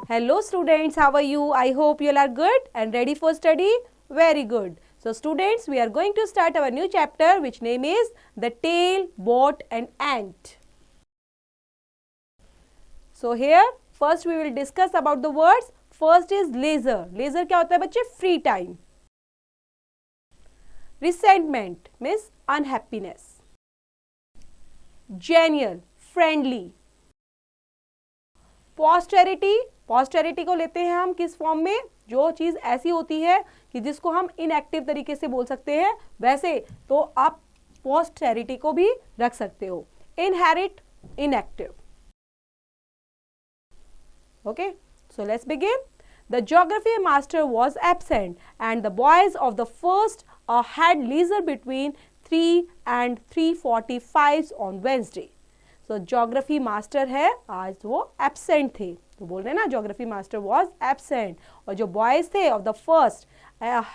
Hello students, how are you? I hope you all are good and ready for study. Very good. So students, we are going to start our new chapter which name is The Tail, Boat and Ant. So here first we will discuss about the words. First is leisure. Leisure क्या होता है बच्चे? Free time. Resentment means unhappiness. Genial, friendly. Posterity, posterity को लेते हैं हम किस form में? जो चीज ऐसी होती है कि जिसको हम इनएक्टिव तरीके से बोल सकते हैं, वैसे तो आप posterity को भी रख सकते हो. Inherit, inactive. Okay, so let's begin. The geography master was absent and the boys of the first had leisure between 3 and 3:45 on Wednesday. So geography master है, आज वो absent थे, तो बोल रहे हैं ना geography master was absent. और जो boys थे of the first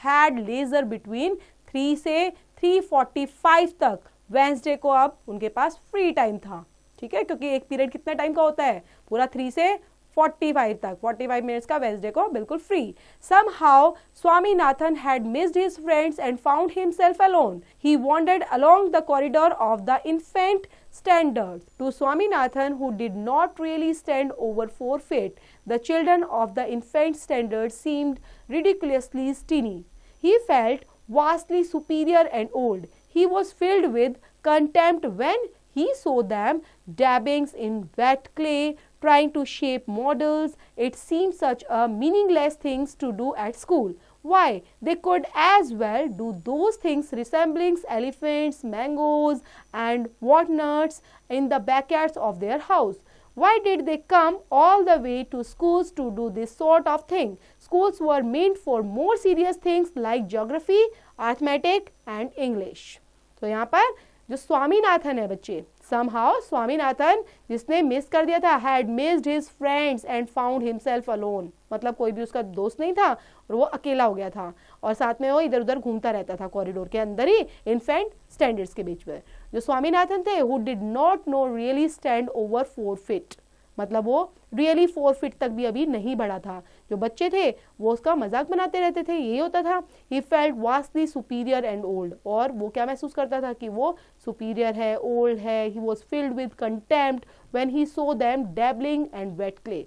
had leisure between 3 से 3:45 तक. Wednesday को अब उनके पास फ्री टाइम था, ठीक है, क्योंकि एक पीरियड कितने टाइम का होता है? पूरा 3 से 45 तक, 45 मिनट्स का वेंसडे को बिल्कुल free. Somehow Swaminathan had missed his friends and found himself alone. He wandered along the corridor of the infant standards. To Swaminathan, who did not really stand over 4 feet, the children of the infant standards seemed ridiculously tiny. He felt vastly superior and old. He was filled with contempt when he saw them dabbing in wet clay, trying to shape models. It seemed such a meaningless things to do at school. Why? They could as well do those things resembling elephants, mangoes and walnuts in the backyards of their house. Why did they come all the way to schools to do this sort of thing? Schools were meant for more serious things like geography, arithmetic and English. तो यहाँ पर जो स्वामीनाथन है बच्चे, somehow Swaminathan जिसने miss कर दिया था, had missed his friends and found himself alone. मतलब कोई भी उसका दोस्त नहीं था और वो अकेला हो गया था, और साथ में वो इधर उधर घूमता रहता था कॉरिडोर के अंदर ही इन्फेंट स्टैंडर्ड्स के बीच में. जो स्वामीनाथन थे, who did not know really stand over 4 feet. मतलब वो रियली 4 फीट तक भी अभी नहीं बढ़ा था. जो बच्चे थे वो उसका मजाक बनाते रहते थे, यही होता था. He felt vastly superior and old. और वो क्या महसूस करता था कि वो सुपीरियर है, ओल्ड है. He was filled with contempt when he saw them dabbling and wet clay.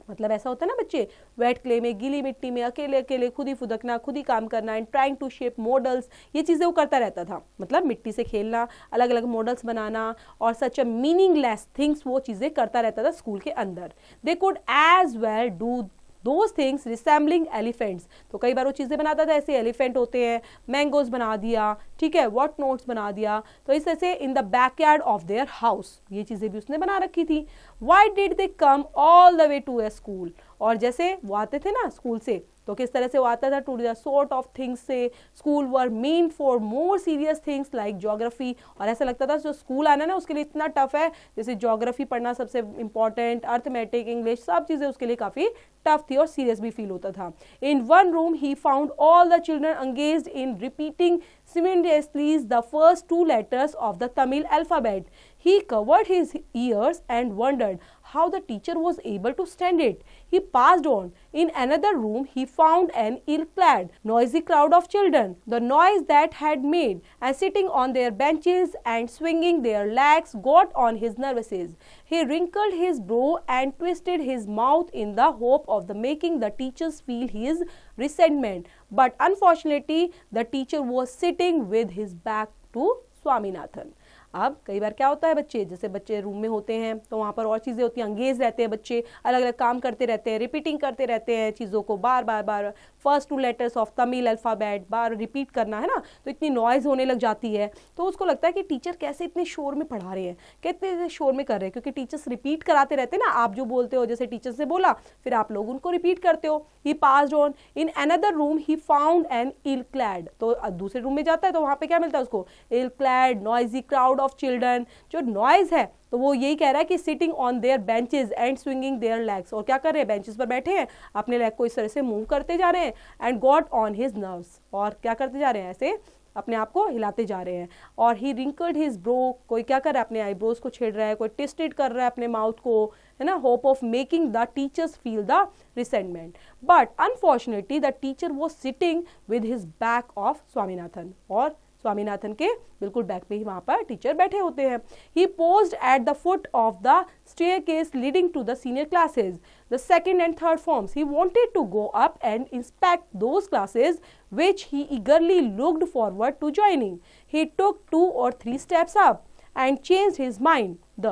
मतलब ऐसा होता है ना बच्चे, वेट क्ले में, गीली मिट्टी में अकेले अकेले खुद ही फुदकना, खुद ही काम करना, and trying to shape models, ये चीज़ें वो करता रहता था. मतलब मिट्टी से खेलना, अलग अलग मॉडल्स बनाना और सच अ मीनिंगलेस थिंग्स वो चीज़ें करता रहता था स्कूल के अंदर. They could as well do those things resembling elephants. तो कई बार वो चीज़ें बनाता था, ऐसे एलिफेंट होते हैं, मैंगोज बना दिया, ठीक है, वॉट नोट्स बना दिया. तो इस तरह से in the backyard of their house ये चीज़ें भी उसने बना रखी थी. Why did they come all the way to a school. और जैसे वो आते थे ना स्कूल से, तो किस तरह से वो आता था? To the sort of things से. School were mean for more serious things like geography. और ऐसा लगता था जो स्कूल आना ना उसके लिए इतना टफ है, जैसे ज्योग्राफी पढ़ना सबसे इंपॉर्टेंट, अर्थमेटिक, इंग्लिश, सब चीज़ें उसके लिए काफ़ी टफ थी और सीरियस भी फील होता था. In one room he found all the children engaged in repeating simultaneously the first 2 letters of the Tamil alphabet. He covered his ears and wondered how the teacher was able to stand it. He passed on. In another room, he found an ill-clad, noisy crowd of children. The noise that had made, and sitting on their benches and swinging their legs, got on his nerves. He wrinkled his brow and twisted his mouth in the hope of making the teachers feel his resentment. But unfortunately, the teacher was sitting with his back to Swaminathan. अब कई बार क्या होता है बच्चे, जैसे बच्चे room में होते हैं तो वहाँ पर और चीज़ें होती हैं, अंगेज रहते हैं बच्चे, अलग अलग काम करते रहते हैं, रिपीटिंग करते रहते हैं चीज़ों को बार बार बार. First 2 letters of Tamil alphabet बार रिपीट करना है ना, तो इतनी नॉइज़ होने लग जाती है. तो उसको लगता है कि टीचर कैसे इतने शोर में पढ़ा रहे हैं, कितने शोर में कर रहे हैं, क्योंकि टीचर्स रिपीट कराते रहते हैं ना. आप जो बोलते हो, जैसे टीचर से बोला, फिर आप लोग उनको रिपीट करते हो. He passed on. In another room he found an ill clad. तो दूसरे रूम में जाता है तो वहाँ पे क्या मिलता है उसको? Ill clad, noisy crowd of children. जो नॉइज है तो वो यही कह रहा है कि sitting on their benches and swinging their legs. और क्या कर रहे हैं? बेंचेस पर बैठे हैं, अपने लेग को इस तरह से मूव करते जा रहे हैं. And got on his nerves. और क्या करते जा रहे हैं? ऐसे अपने आप को हिलाते जा रहे हैं। और ही रिंकल्ड हिज ब्रो, कोई क्या कर रहा है, अपने आईब्रोज को छेड़ रहा है, कोई ट्विस्टेड कर रहा है अपने माउथ को, है ना, hope of making the teachers feel the resentment. But unfortunately the teacher was sitting with his back of Swaminathan, और स्वामीनाथन के बिल्कुल बैक पे ही वहां पर टीचर बैठे होते हैं। He paused at the foot of the staircase leading to the senior classes, the second and third forms. He wanted to go up and inspect those classes which he eagerly looked forward to joining. He took 2 or 3 steps up and changed his mind.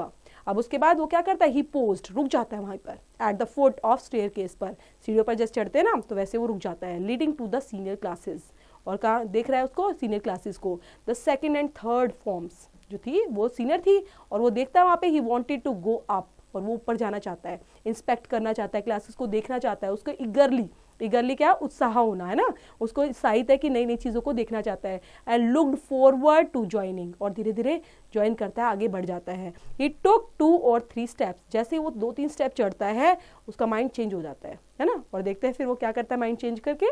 अब उसके बाद वो क्या करता है, he paused, रुक जाता है वहां पर, at the foot of staircase पर, सीढ़ियों पर जैसे चढ़ते हैं ना तो वैसे वो रुक जाता है, leading to the senior classes, और कहाँ देख रहा है उसको, सीनियर क्लासेस को। The second and third forms जो थी वो सीनियर थी, और वो देखता है वहाँ पे, he wanted to go up, और वो ऊपर जाना चाहता है, इंस्पेक्ट करना चाहता है, क्लासेस को देखना चाहता है, उसको ईगरली क्या, उत्साह होना है ना, उसको उत्साहित है कि नई नई चीज़ों को देखना चाहता है। And looked forward to joining, और धीरे धीरे ज्वाइन करता है, आगे बढ़ जाता है। ही टुक 2 or 3 स्टेप्स, जैसे ही वो 2-3 स्टेप चढ़ता है उसका माइंड चेंज हो जाता है ना, और देखते हैं फिर वो क्या करता है माइंड चेंज करके।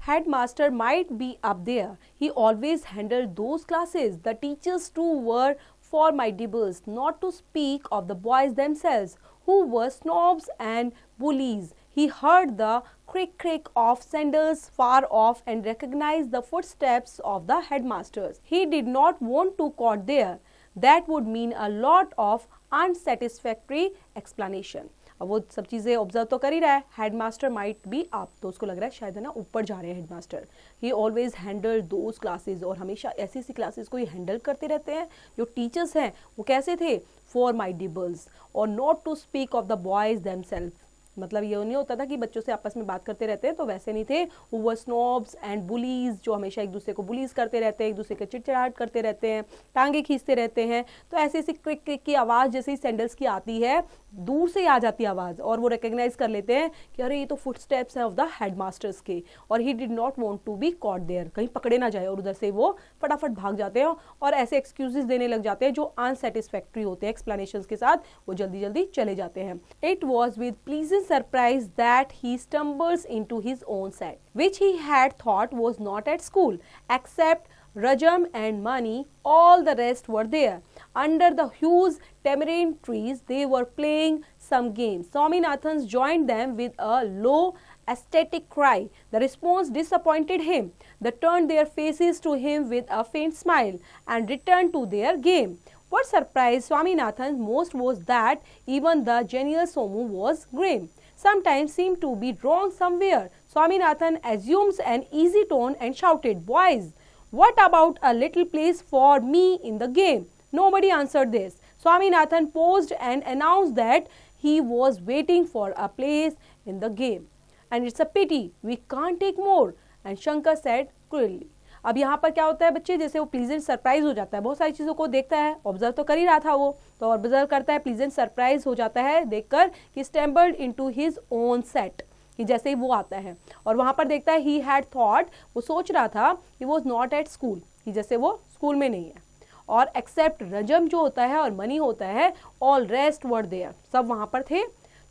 Headmaster might be up there. He always handled those classes. The teachers too were formidable, not to speak of the boys themselves, who were snobs and bullies. He heard the crick of sandals far off and recognized the footsteps of the headmasters. He did not want to court there. That would mean a lot of unsatisfactory explanation. अब वो सब चीज़ें observe तो कर ही रहा है, headmaster might be up, तो उसको लग रहा है शायद है ना ऊपर जा रहे हैं headmaster. He always handle those classes, और हमेशा ऐसी ऐसी क्लासेस को ही हैंडल करते रहते हैं। जो टीचर्स हैं वो कैसे थे, फॉरमाइडेबल्स, और not to speak of the boys themselves, मतलब ये नहीं होता था कि बच्चों से आपस में बात करते रहते हैं, तो वैसे नहीं थे। वो वर स्नॉब्स एंड बुलीज, जो हमेशा एक दूसरे को बुलीज करते रहते हैं, एक दूसरे के चिड़चिड़ाहट करते रहते हैं, टांगे खींचते रहते हैं। तो ऐसी ऐसी क्रिक क्रिक की आवाज़ जैसे ही सैंडल्स की आती है, दूर से ही आ जाती है आवाज़, और वो रिकग्नाइज कर लेते हैं कि अरे ये तो फुटस्टेप्स हैं ऑफ द हेडमास्टर्स के। और he did not want to be caught there, कहीं पकड़े ना जाए, और उधर से वो फटाफट भाग जाते हैं और ऐसे एक्सक्यूजेस देने लग जाते हैं जो अनसेटिस्फैक्ट्री होते हैं, एक्सप्लेनेशंस के साथ वो जल्दी जल्दी चले जाते हैं। It was with pleasant surprise that he stumbles into his own set, which he had thought was not at school. Except Rajam and Mani, all the rest were there. Under the huge tamarind trees, they were playing some games. Swaminathan joined them with a low, ecstatic cry. The response disappointed him. They turned their faces to him with a faint smile and returned to their game. What surprised Swaminathan most was that even the genial Somu was grim. Sometimes seemed to be wrong somewhere. Swaminathan assumes an easy tone and shouted, "Boys, what about a little place for me in the game?" Nobody answered this. Swaminathan paused and announced that he was waiting for a place in the game. And it's a pity, we can't take more. And Shankar said cruelly. अब यहाँ पर क्या होता है बच्चे, जैसे वो pleasant surprise हो जाता है, बहुत सारी चीज़ों को देखता है, ऑब्जर्व तो कर ही रहा था वो, तो ऑब्जर्व करता है, प्लीजेंट सरप्राइज हो जाता है देखकर कि स्टैम्बल्ड इनटू हिज ओन सेट, कि जैसे ही वो आता है और वहाँ पर देखता है ही हैड थॉट, वो सोच रहा था कि वो नॉट एट स्कूल, कि जैसे वो स्कूल में नहीं है। और एक्सेप्ट रजम जो होता है और मनी होता है, ऑल रेस्ट वर देयर, सब वहाँ पर थे।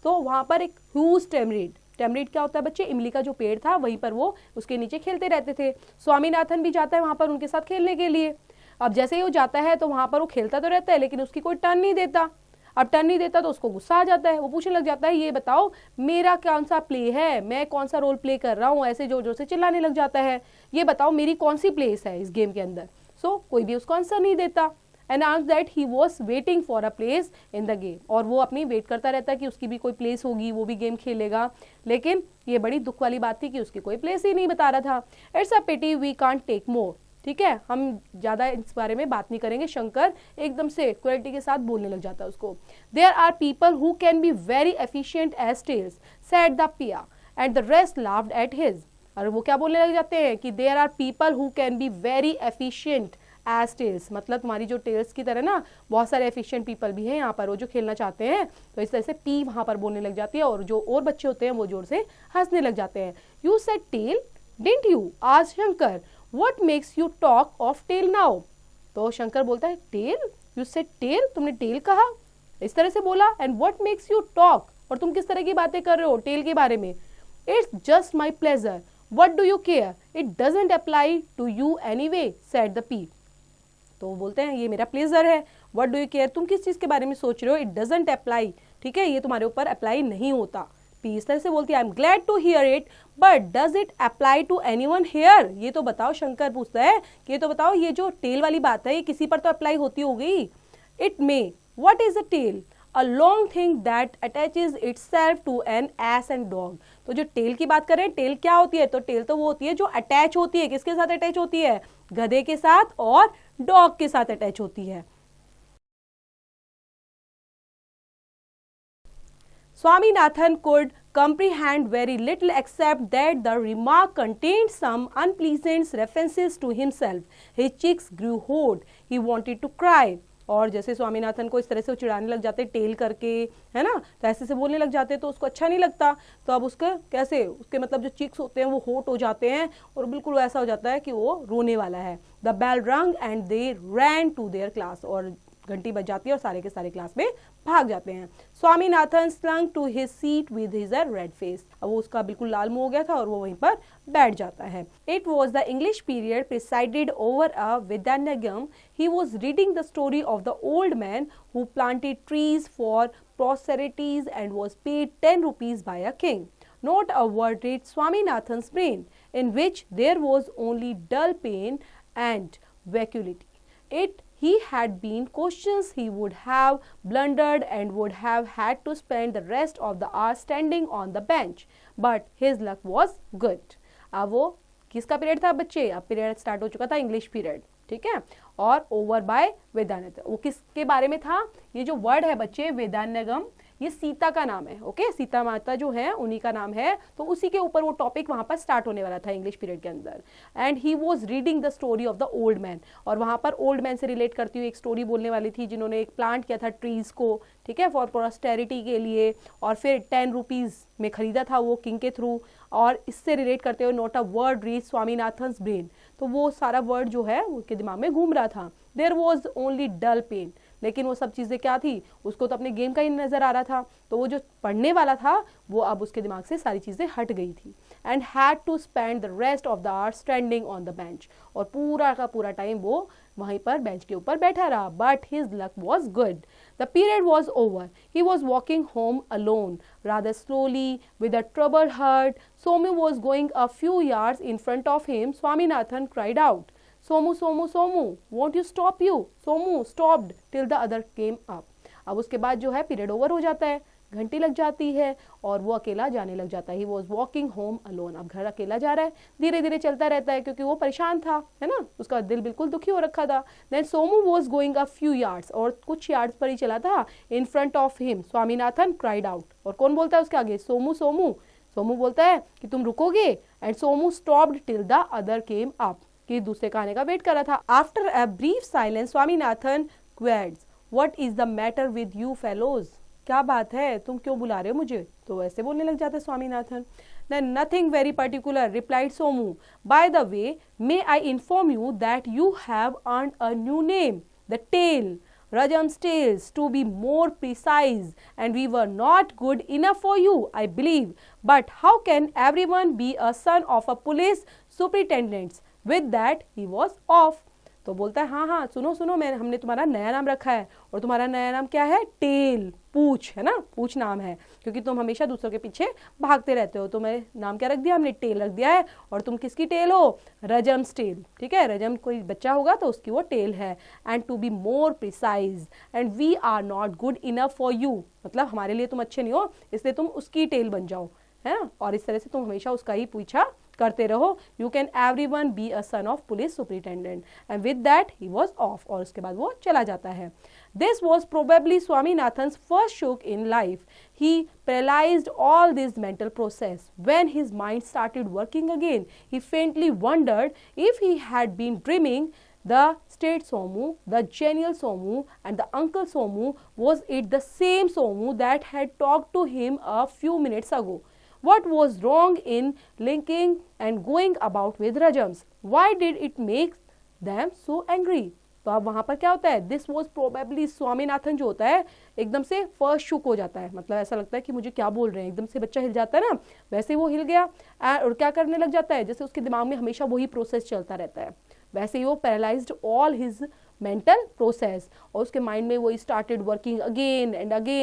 तो वहाँ पर एक ह्यूज टेमरिड, टेमरिड क्या होता है बच्चे, इमली का जो पेड़ था वहीं पर वो उसके नीचे खेलते रहते थे। स्वामीनाथन भी जाता है वहाँ पर उनके साथ खेलने के लिए। अब जैसे ही वो जाता है तो वहाँ पर वो खेलता तो रहता है लेकिन उसकी कोई टर्न नहीं देता। अब टर्न नहीं देता तो उसको गुस्सा आ जाता है, वो पूछने लग जाता है ये बताओ मेरा कौन सा प्ले है, मैं कौन सा रोल प्ले कर रहा हूँ, ऐसे जोर जोर से चिल्लाने लग जाता है, ये बताओ मेरी कौन सी प्लेस है इस गेम के अंदर। सो कोई भी उसको आंसर नहीं देता। announced that he was waiting for a place in the game, और वो अपनी वेट करता रहता है कि उसकी भी कोई प्लेस होगी, वो भी गेम खेलेगा। लेकिन ये बड़ी दुख वाली बात थी कि उसकी कोई प्लेस ही नहीं बता रहा था। It's a pity we can't take more, ठीक है, हम ज़्यादा इस बारे में बात नहीं करेंगे। शंकर एकदम से क्वालिटी के साथ बोलने लग जाता है उसको। There are people who can be very efficient as tails said the पिया and the rest laughed at his. और वो क्या बोलने लग जाते हैं कि there are people who can be very efficient as tails, मतलब तुम्हारी जो टेल्स की तरह ना बहुत सारे एफिशिएंट पीपल भी हैं यहाँ पर, वो जो खेलना चाहते हैं। तो इस तरह से पी वहाँ पर बोलने लग जाती है और जो और बच्चे होते हैं वो जोर से हंसने लग जाते हैं। You said tail didn't you, आज Shankar, what makes you talk of tail now. तो शंकर बोलता है टेल, यू सेड टेल, तुमने टेल कहा, इस तरह से बोला। And what makes you talk, और तुम किस तरह की बातें कर रहे हो टेल के बारे में। It's just my pleasure, What do you care? It doesn't apply to you anyway, said the P. तो वो बोलते हैं ये मेरा प्लेजर है. What do you care? तुम किस चीज़ के बारे में सोच रहे हो? It doesn't apply. ठीक है, ये तुम्हारे ऊपर अप्लाई नहीं होता. P इस तरह से बोलती है I am glad to hear it but does it apply to anyone here. ये तो बताओ, शंकर पूछता है कि ये तो बताओ ये जो टेल वाली बात है ये किसी पर तो अप्लाई होती होगी. It may. What is a tail? A long thing that attaches itself to an S and dog. तो जो टेल की बात करें, टेल क्या होती है? तो टेल तो वो होती है जो अटैच होती है. किसके साथ अटैच होती है? गधे के साथ और डॉग के साथ अटैच होती है. Swaminathan could comprehend very little except that the remark contained some unpleasant references to himself. His cheeks grew hot. He wanted to cry. और जैसे स्वामीनाथन को इस तरह से चिढ़ाने लग जाते टेल करके, है ना, तो ऐसे से बोलने लग जाते तो उसको अच्छा नहीं लगता. तो अब उसका कैसे, उसके मतलब जो चिक्स होते हैं वो होट हो जाते हैं और बिल्कुल ऐसा हो जाता है कि वो रोने वाला है. The bell rang and they ran to their class. और घंटी बज जाती है और सारे के सारे क्लास में भाग जाते हैं. Swaminathan slunk to his seat with his red face. अब वो उसका बिल्कुल लाल मुंह हो गया था और वो वहीं पर बैठ जाता है. It was the English period presided over a Vedanyagam. He was reading the story of the old man who planted trees for prosperities and was paid 10 rupees by a king. Not a word reached Swaminathan's brain, in which there was only dull pain and vacuity. He had been questions he would have blundered and would have had to spend the rest of the hour standing on the bench. But his luck was good. अब वो किसका period था बच्चे? अब period start हो चुका था English period. ठीक है, और ओवर बाय वेदांत. वो किसके बारे में था? ये जो वर्ड है बच्चे वेदान्यगम, ये सीता का नाम है. ओके, सीता माता जो है उन्हीं का नाम है. तो उसी के ऊपर वो टॉपिक वहां पर स्टार्ट होने वाला था इंग्लिश पीरियड के अंदर. And he was reading the story of the old man. और वहां पर ओल्ड मैन से रिलेट करती हुई एक स्टोरी बोलने वाली थी जिन्होंने एक प्लांट किया था ट्रीज को, ठीक है, फॉर प्रोस्टेरिटी के लिए, और फिर 10 रुपीज में खरीदा था वो किंग के थ्रू. और इससे रिलेट करते हुए not a word reach Swaminathan's brain. तो वो सारा वर्ड जो है उसके दिमाग में घूम रहा था. There was only dull pain. लेकिन वो सब चीज़ें क्या थी? उसको तो अपने गेम का ही नज़र आ रहा था. तो वो जो पढ़ने वाला था वो अब उसके दिमाग से सारी चीज़ें हट गई थी. And had to spend the rest of the hour standing on the bench. और पूरा का पूरा टाइम वो वहीं पर बेंच के ऊपर बैठा रहा. But his luck was good. The period was over. He was walking home alone rather slowly with a troubled heart. Somu was going a few yards in front of him. Swaminathan cried out, Somu, Somu, Somu, won't you stop you? Somu stopped till the other came up. अब उसके बाद जो है period over हो जाता है, घंटी लग जाती है और वो अकेला जाने लग जाता है. He was walking home alone. अब घर अकेला जा रहा है, धीरे धीरे चलता रहता है क्योंकि वो परेशान था, है ना, उसका दिल बिल्कुल दुखी हो रखा था. Then Somu was going a few yards. और कुछ यार्ड्स पर ही चला था. In front of him Swaminathan cried out. और कौन बोलता है उसके आगे? सोमू, सोमू. सोमू बोलता है कि तुम रुकोगे. And Somu stopped till the other came up. कि दूसरे का आने का वेट कर रहा था. After a brief silence Swaminathan क्वेड्स, what is the matter with you fellows? क्या बात है, तुम क्यों बुला रहे हो मुझे? तो वैसे बोलने लग जाते Swaminathan. Then nothing very particular, replied Somu. By the way, may I inform you that you have earned a new name, the Tail, Rajam's Tales, to be more precise, and we were not good enough for you, I believe. But how can everyone be a son of a police superintendent? With that, he was off. तो बोलता है हाँ हाँ सुनो सुनो, मैं हमने तुम्हारा नया नाम रखा है. और तुम्हारा नया नाम क्या है? टेल, पूछ, है ना, पूछ नाम है क्योंकि तुम हमेशा दूसरों के पीछे भागते रहते हो. तो मैं नाम क्या रख दिया? हमने टेल रख दिया है. और तुम किसकी टेल हो? रजम्स टेल. ठीक है, रजम कोई बच्चा होगा तो उसकी वो टेल है. And to be more precise and we are not good enough for you. मतलब हमारे लिए तुम अच्छे नहीं हो इसलिए तुम उसकी टेल बन जाओ, है ना, और इस तरह से तुम हमेशा उसका ही पीछा करते रहो. You can everyone be a son of police superintendent. And with that he was off. और उसके बाद वो चला जाता है. This was probably Swaminathan's first shock in life. He paralysed all this mental process. When his mind started working again he faintly wondered if he had been dreaming. The state Somu, the genial Somu, and the uncle Somu, was it the same Somu that had talked to him a few minutes ago? What was wrong in linking and going about with Rajams? Why did it make them so angry? तो अब वहां पर क्या होता है, this was probably, Swaminathan जो होता है एकदम से फर्स्ट शुक हो जाता है, मतलब ऐसा लगता है कि मुझे क्या बोल रहे हैं, एकदम से बच्चा हिल जाता है ना, वैसे वो हिल गया और क्या करने लग जाता है, जैसे उसके दिमाग में हमेशा वही प्रोसेस चलता रहता है, वैसे ही वो paralysed all his mental process, और उसके माइंड में वो started working again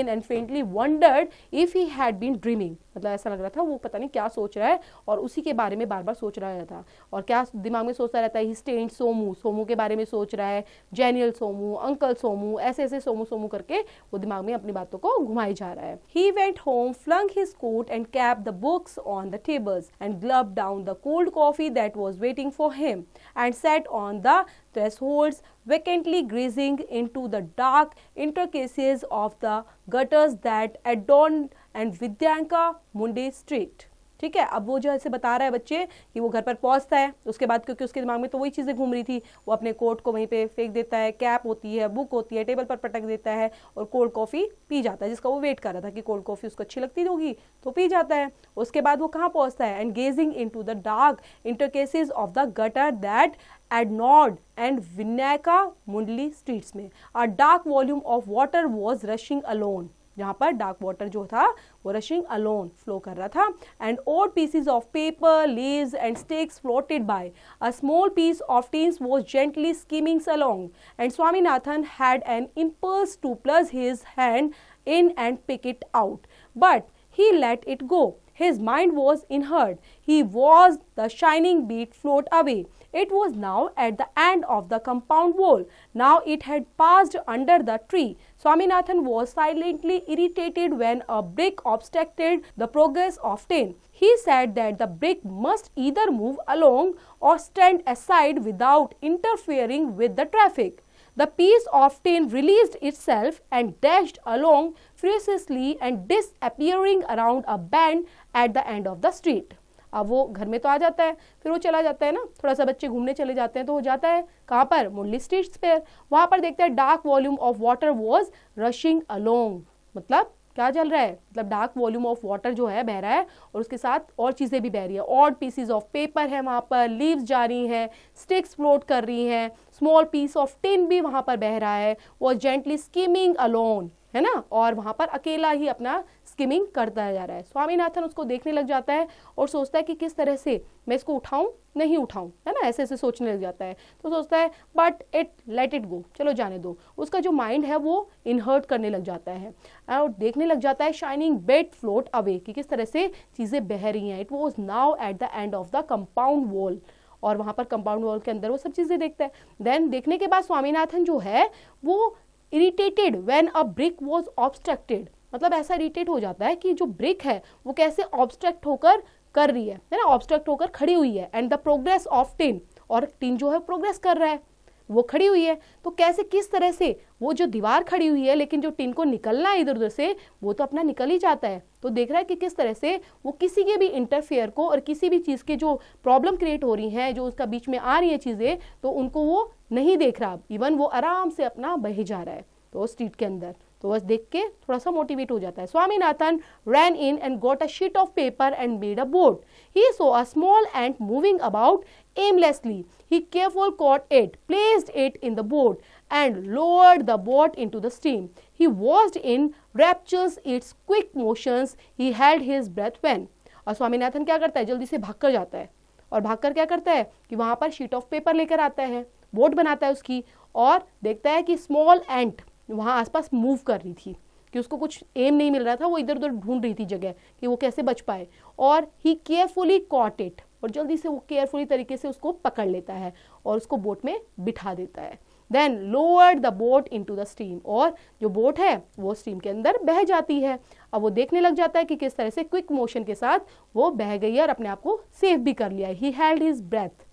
and faintly wondered if he had been dreaming, मतलब ऐसा लग रहा था वो पता नहीं क्या सोच रहा है और उसी के बारे में बार बार सोच रहा था। और क्या दिमाग में सोचता रहता है, ही स्टेन्ड सोमू, सोमू के बारे में सोच रहा है, जेनियल सोमू, अंकल सोमू, ऐसे ऐसे सोमू सोमू करके वो दिमाग में अपनी बातों को घुमाई जा रहा है। He went home, flung his coat and cap the books on the tables and gulped down the cold coffee that was waiting for him and sat on the thresholds, vacantly gazing into the dark interstices of the gutters that adorned and Vidyanka Munde Street। ठीक है, अब वो जो ऐसे बता रहा है बच्चे कि वो घर पर पहुंचता है, उसके बाद क्योंकि उसके दिमाग में तो वही चीज़ें घूम रही थी, वो अपने कोट को वहीं पे फेंक देता है, कैप होती है, बुक होती है, टेबल पर पटक देता है और कोल्ड कॉफ़ी पी जाता है, जिसका वो वेट कर रहा था कि कोल्ड कॉफ़ी उसको अच्छी लगती होगी तो पी जाता है। उसके बाद वो कहाँ पहुँचता है, and gazing into the dark interstices of the gutter that adjoined and विनायका मुंडली स्ट्रीट्स में a dark volume of water was rushing along, जहाँ पर डार्क वाटर जो था वो रशिंग अलोन फ्लो कर रहा था, and old pieces of paper, leaves and sticks floated by, a small piece of tins was gently skimming along, and Swaminathan had an impulse to plunge his hand in and pick it out, but he let it go. His mind was inert. He watched the shining bead float away. It was now at the end of the compound wall. Now it had passed under the tree. Swaminathan was silently irritated when a brick obstructed the progress of tin. He said that the brick must either move along or stand aside without interfering with the traffic. The piece of tin released itself and dashed along furiously and disappearing around a bend at the end of the street. अब वो घर में तो आ जाता है, फिर वो चला जाता है ना, थोड़ा सा बच्चे घूमने चले जाते हैं तो वो जाता है कहाँ पर, मुंडली स्ट्रीट्स पर, वहाँ पर देखता है dark volume of water was rushing along, मतलब क्या चल रहा है, मतलब डार्क वॉल्यूम ऑफ वाटर जो है बह रहा है और उसके साथ और चीज़ें भी बह रही है, ऑड पीसीज ऑफ पेपर है वहाँ पर, लीव्स जा रही हैं, स्टिक्स फ्लोट कर रही हैं, स्मॉल पीस ऑफ टिन भी वहाँ पर बह रहा है, वो जेंटली स्कीमिंग अलोन, है ना, और वहाँ पर अकेला ही अपना स्किमिंग करता जा रहा है। स्वामीनाथन उसको देखने लग जाता है और सोचता है कि किस तरह से मैं इसको उठाऊं नहीं उठाऊं, है ना, ऐसे ऐसे सोचने लग जाता है, तो सोचता है but it let it go, चलो जाने दो, उसका जो माइंड है वो इनहर्ट करने लग जाता है और देखने लग जाता है शाइनिंग बेड फ्लोट अवे, कि किस तरह से चीज़ें बह रही हैं। It was now at the end of the compound wall, और वहाँ पर कंपाउंड वॉल के अंदर वो सब चीज़ें देखता है। देन देखने के बाद स्वामीनाथन जो है वो irritated when a brick was obstructed, मतलब ऐसा इरिटेट हो जाता है कि जो ब्रिक है वो कैसे ऑब्स्ट्रक्ट होकर कर रही है ना, ऑब्स्ट्रक्ट होकर खड़ी हुई है, and the progress of tin, और टिन जो है प्रोग्रेस कर रहा है, वो खड़ी हुई है, तो कैसे किस तरह से वो जो दीवार खड़ी हुई है लेकिन जो टिन को निकलना है इधर उधर से वो तो अपना निकल ही जाता है, तो देख रहा है कि किस तरह से वो किसी के भी इंटरफेयर को और किसी भी चीज़ के जो प्रॉब्लम क्रिएट हो रही हैं, जो उसका बीच में आ रही है चीज़ें, तो उनको वो नहीं देख रहा, इवन वो आराम से अपना बह जा रहा है तो स्ट्रीट के अंदर, तो बस देख के थोड़ा सा मोटिवेट हो जाता है। Swaminathan ran in and got a sheet of paper and made a boat. He saw a small ant moving about aimlessly. He carefully caught it, placed it in the boat, and lowered the boat into the stream. He watched in raptures its quick motions. He held his breath when. और स्वामीनाथन क्या करता है, जल्दी से भाग कर जाता है, और भागकर क्या करता है कि वहाँ पर शीट ऑफ पेपर लेकर आता है, बोट बनाता है उसकी, और देखता है कि स्मॉल एंट वहाँ आसपास मूव कर रही थी, कि उसको कुछ एम नहीं मिल रहा था, वो इधर उधर ढूंढ रही थी जगह कि वो कैसे बच पाए, और ही केयरफुली कॉट इट, और जल्दी से वो केयरफुली तरीके से उसको पकड़ लेता है और उसको बोट में बिठा देता है। Then lowered the boat into the stream, और जो बोट है वो स्ट्रीम के अंदर बह जाती है। अब वो देखने लग जाता है कि किस तरह से क्विक मोशन के साथ वो बह गई है और अपने आप को सेफ भी कर लिया है। He held his breath.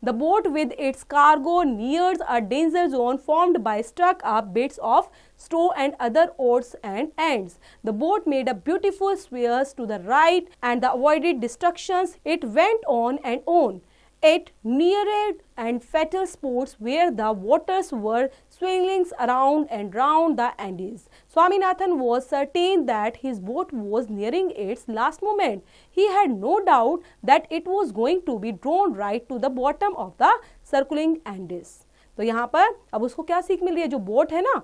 The boat with its cargo nears a danger zone formed by stuck up bits of straw and other odds and ends. The boat made a beautiful swerve to the right and avoided destructions. It went on and on, It neared and fatal spots where the waters were swirling around and round the Andes. Swaminathan was certain that his boat was nearing its last moment. He had no doubt that it was going to be drawn right to the bottom of the circling Andes. तो यहाँ पर अब उसको क्या सीख मिल रही है, जो बोट है ना,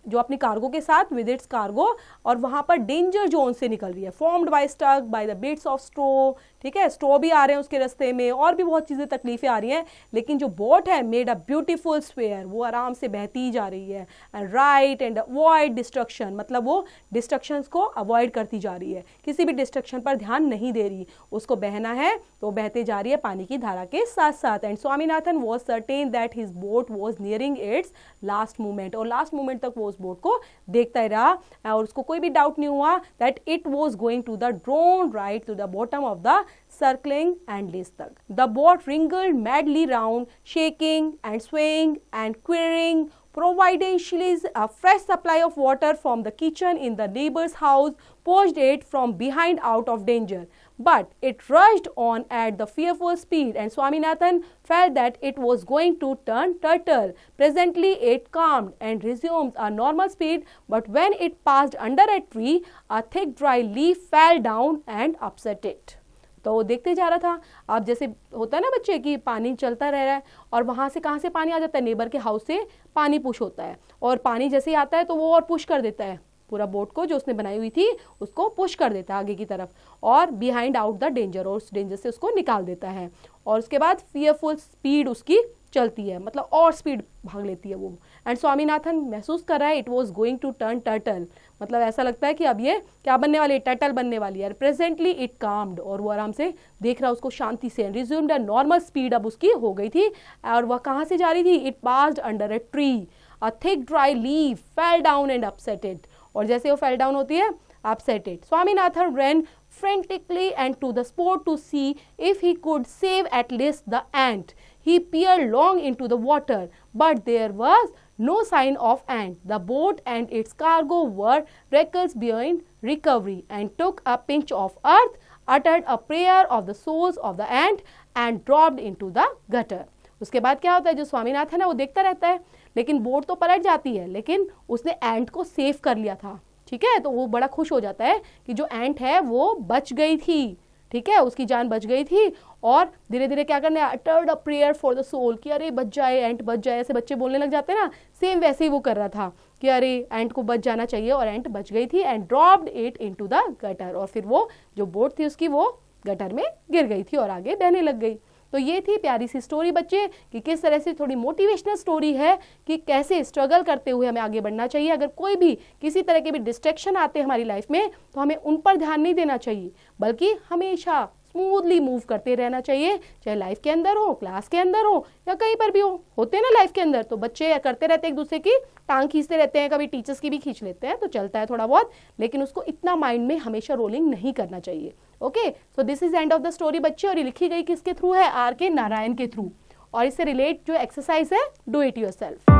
जो अपनी कार्गो के साथ विद इट्स कार्गो, और वहां पर डेंजर जोन से निकल रही है, formed by stuck by the bits of straw, ठीक है, स्ट्रो भी आ रहे हैं उसके रास्ते में, और भी बहुत चीजें तकलीफें आ रही हैं, लेकिन जो बोट है मेड अ ब्यूटीफुल स्वेयर, वो आराम से बहती जा रही है, and right and avoid destruction, मतलब वो डिस्ट्रक्शन को अवॉइड करती जा रही है, किसी भी डिस्ट्रक्शन पर ध्यान नहीं दे रही, उसको बहना है तो बहते जा रही है पानी की धारा के साथ साथ. And Swaminathan was certain that his boat was nearing it's last moment, और लास्ट मोमेंट तक वो उस बोट को देखता ही रहा, और उसको कोई भी डाउट नहीं हुआ that it was going to the drown right to the bottom of the circling Andes तक. The boat wriggled madly round, shaking and swaying and quivering, providentially a fresh supply of water from the kitchen in the neighbor's house pushed it from behind out of danger. But it rushed on at the fearful speed, and Swaminathan felt that it was going to turn turtle. Presently it calmed and resumed a normal speed, but when it passed under a tree, a thick dry leaf fell down and upset it. तो वो देखते जा रहा था. अब जैसे होता है ना बच्चे कि पानी चलता रह रहा है, और वहाँ से कहाँ से पानी आ जाता है, नेबर के हाउस से पानी पुश होता है, और पानी जैसे ही आता है तो वो और पुश कर देता है पूरा बोट को, जो उसने बनाई हुई थी उसको पुश कर देता है आगे की तरफ, और बिहाइंड आउट द डेंजर, और उस डेंजर से उसको निकाल देता है. और उसके बाद फियरफुल स्पीड उसकी चलती है, मतलब और स्पीड भाग लेती है वो. एंड स्वामीनाथन महसूस कर रहा है it was going to turn turtle, मतलब ऐसा लगता है कि अब ये क्या बनने वाली है, टर्टल बनने वाली है. प्रेजेंटली इट काम्ड, और वो आराम से देख रहा उसको शांति से. रिज्यूम्ड अ नॉर्मल स्पीड अब उसकी हो गई थी, और वह कहाँ से जा रही थी, it passed under a tree, a thick dry leaf fell down and upset it, और जैसे वो फेल डाउन होती है upset it. Swaminathan ran frantically and to the spot to see if he could save at least the ant. He peered long into the water, but there was no sign of ant. The boat and its cargo were wreckers beyond recovery, and took a pinch of earth, uttered a prayer of the souls of the ant, and dropped into the gutter. उसके बाद क्या होता है, जो स्वामीनाथन है वो देखता रहता है, लेकिन बोट तो पलट जाती है, लेकिन उसने एंट को सेव कर लिया था. ठीक है, तो वो बड़ा खुश हो जाता है कि जो एंट है वो बच गई थी, ठीक है, उसकी जान बच गई थी. और धीरे धीरे क्या करने, uttered a prayer for the soul, कि अरे बच जाए, एंट बच जाए, ऐसे बच्चे बोलने लग जाते हैं ना, सेम वैसे ही वो कर रहा था कि अरे एंट को बच जाना चाहिए, और एंट बच गई थी. And dropped it into the gutter, और फिर वो जो बोट थी उसकी वो गटर में गिर गई थी और आगे बहने लग गई. तो ये थी प्यारी सी स्टोरी बच्चे, कि किस तरह से थोड़ी मोटिवेशनल स्टोरी है कि कैसे स्ट्रगल करते हुए हमें आगे बढ़ना चाहिए. अगर कोई भी किसी तरह के भी डिस्ट्रैक्शन आते हैं हमारी लाइफ में, तो हमें उन पर ध्यान नहीं देना चाहिए, बल्कि हमेशा स्मूथली मूव करते रहना चाहिए, चाहे लाइफ के अंदर हो, क्लास के अंदर हो, या कहीं पर भी हो. होते हैं ना लाइफ के अंदर, तो बच्चे करते रहते हैं, एक दूसरे की टांग खींचते रहते हैं, कभी टीचर्स की भी खींच लेते हैं, तो चलता है थोड़ा बहुत, लेकिन उसको इतना माइंड में हमेशा रोलिंग नहीं करना चाहिए. Okay, so this is end of the story बच्चे. और ये लिखी गई किसके थ्रू है, आर के नारायण के थ्रू. और इससे रिलेट जो एक्सरसाइज है, डू इट योरसेल्फ.